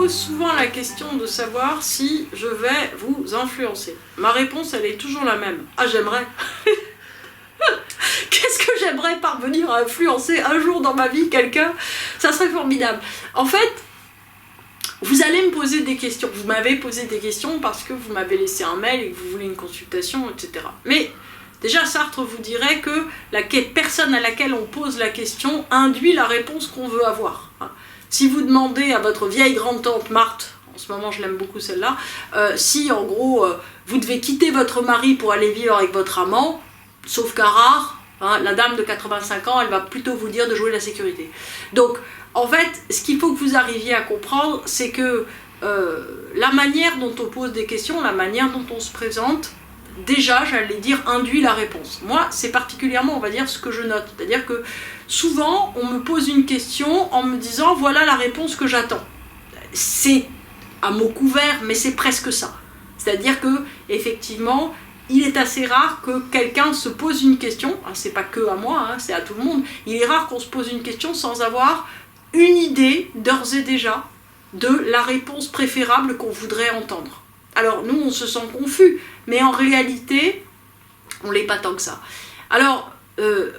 pose souvent la question de savoir si je vais vous influencer. Ma réponse, elle est toujours la même. Ah, j'aimerais. Qu'est-ce que j'aimerais parvenir à influencer un jour dans ma vie quelqu'un? Ça serait formidable. En fait, vous allez me poser des questions. Vous m'avez posé des questions parce que vous m'avez laissé un mail et que vous voulez une consultation, etc. Mais déjà, Sartre vous dirait que la personne à laquelle on pose la question induit la réponse qu'on veut avoir. Si vous demandez à votre vieille grande-tante Marthe, en ce moment je l'aime beaucoup celle-là, si en gros vous devez quitter votre mari pour aller vivre avec votre amant, sauf cas rare, la dame de 85 ans, elle va plutôt vous dire de jouer la sécurité. Donc, en fait, ce qu'il faut que vous arriviez à comprendre, c'est que la manière dont on pose des questions, la manière dont on se présente, déjà, j'allais dire, induit la réponse. Moi, c'est particulièrement, on va dire, ce que je note. C'est-à-dire que souvent, on me pose une question en me disant, voilà la réponse que j'attends. C'est à mot couvert, mais c'est presque ça. C'est-à-dire que, effectivement, il est assez rare que quelqu'un se pose une question, c'est pas que à moi, c'est à tout le monde, il est rare qu'on se pose une question sans avoir une idée, d'ores et déjà, de la réponse préférable qu'on voudrait entendre. Alors, nous, on se sent confus, mais en réalité, on l'est pas tant que ça. Alors,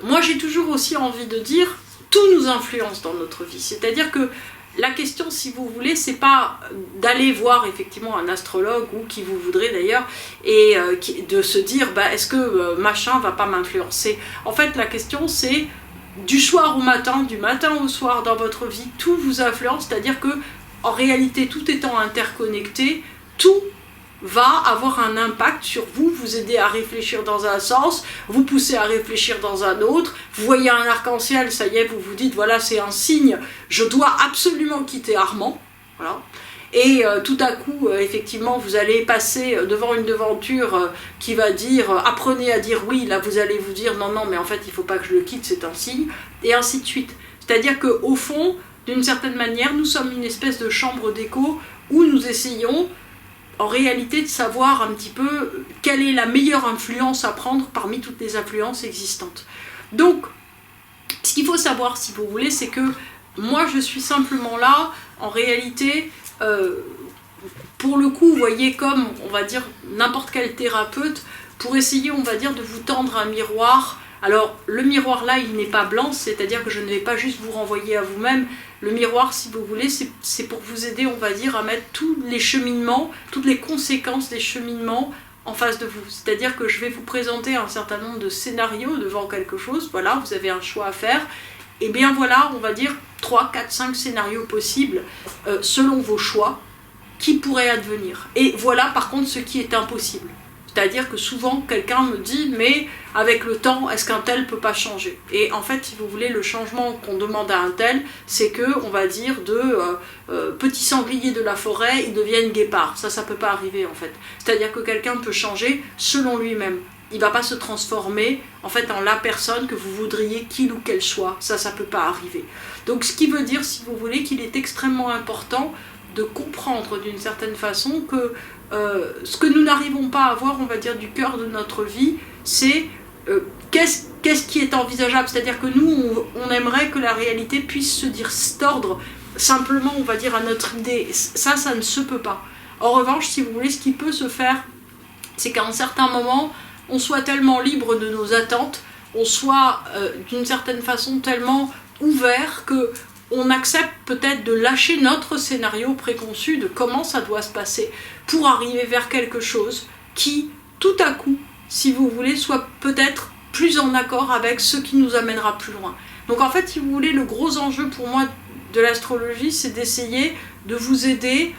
moi, j'ai toujours aussi envie de dire, tout nous influence dans notre vie. C'est-à-dire que la question, si vous voulez, c'est pas d'aller voir effectivement un astrologue, ou qui vous voudrez d'ailleurs, et de se dire, est-ce que machin va pas m'influencer? En fait, la question, c'est du soir au matin, du matin au soir dans votre vie, tout vous influence, c'est-à-dire que, en réalité, tout étant interconnecté, tout va avoir un impact sur vous, vous aider à réfléchir dans un sens, vous pousser à réfléchir dans un autre, vous voyez un arc-en-ciel, ça y est, vous vous dites, voilà, c'est un signe, je dois absolument quitter Armand, voilà. Et tout à coup, effectivement, vous allez passer devant une devanture qui va dire, apprenez à dire oui, là vous allez vous dire, non, mais en fait, il ne faut pas que je le quitte, c'est un signe, et ainsi de suite. C'est-à-dire qu'au fond, d'une certaine manière, nous sommes une espèce de chambre d'écho où nous essayons en réalité de savoir un petit peu quelle est la meilleure influence à prendre parmi toutes les influences existantes. Donc, ce qu'il faut savoir, si vous voulez, c'est que moi je suis simplement là, en réalité, pour le coup, vous voyez, comme, on va dire, n'importe quel thérapeute, pour essayer, on va dire, de vous tendre un miroir. Alors, le miroir là, il n'est pas blanc, c'est-à-dire que je ne vais pas juste vous renvoyer à vous-même. Le miroir, si vous voulez, c'est pour vous aider, on va dire, à mettre tous les cheminements, toutes les conséquences des cheminements en face de vous. C'est-à-dire que je vais vous présenter un certain nombre de scénarios devant quelque chose, voilà, vous avez un choix à faire, et bien voilà, on va dire 3, 4, 5 scénarios possibles, selon vos choix, qui pourraient advenir. Et voilà, par contre, ce qui est impossible. C'est-à-dire que souvent, quelqu'un me dit, mais avec le temps, est-ce qu'un tel peut pas changer? Et en fait, si vous voulez, le changement qu'on demande à un tel, c'est que, on va dire, de petit sanglier de la forêt, il devienne guépard. Ça peut pas arriver, en fait. C'est-à-dire que quelqu'un peut changer selon lui-même. Il va pas se transformer, en fait, en la personne que vous voudriez qu'il ou qu'elle soit. Ça peut pas arriver. Donc, ce qui veut dire, si vous voulez, qu'il est extrêmement important de comprendre d'une certaine façon que ce que nous n'arrivons pas à voir, on va dire, du cœur de notre vie, c'est qu'est-ce qui est envisageable. C'est-à-dire que nous, on aimerait que la réalité puisse se distordre simplement, on va dire, à notre idée. Ça ne se peut pas. En revanche, si vous voulez, ce qui peut se faire, c'est qu'à un certain moment, on soit tellement libre de nos attentes, on soit d'une certaine façon tellement ouvert que on accepte peut-être de lâcher notre scénario préconçu de comment ça doit se passer pour arriver vers quelque chose qui, tout à coup, si vous voulez, soit peut-être plus en accord avec ce qui nous amènera plus loin. Donc en fait, si vous voulez, le gros enjeu pour moi de l'astrologie, c'est d'essayer de vous aider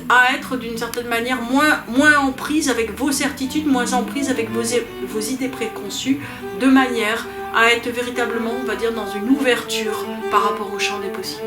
à être d'une certaine manière moins en prise avec vos certitudes, moins en prise avec vos idées préconçues, de manière à être véritablement, on va dire, dans une ouverture par rapport au champ des possibles.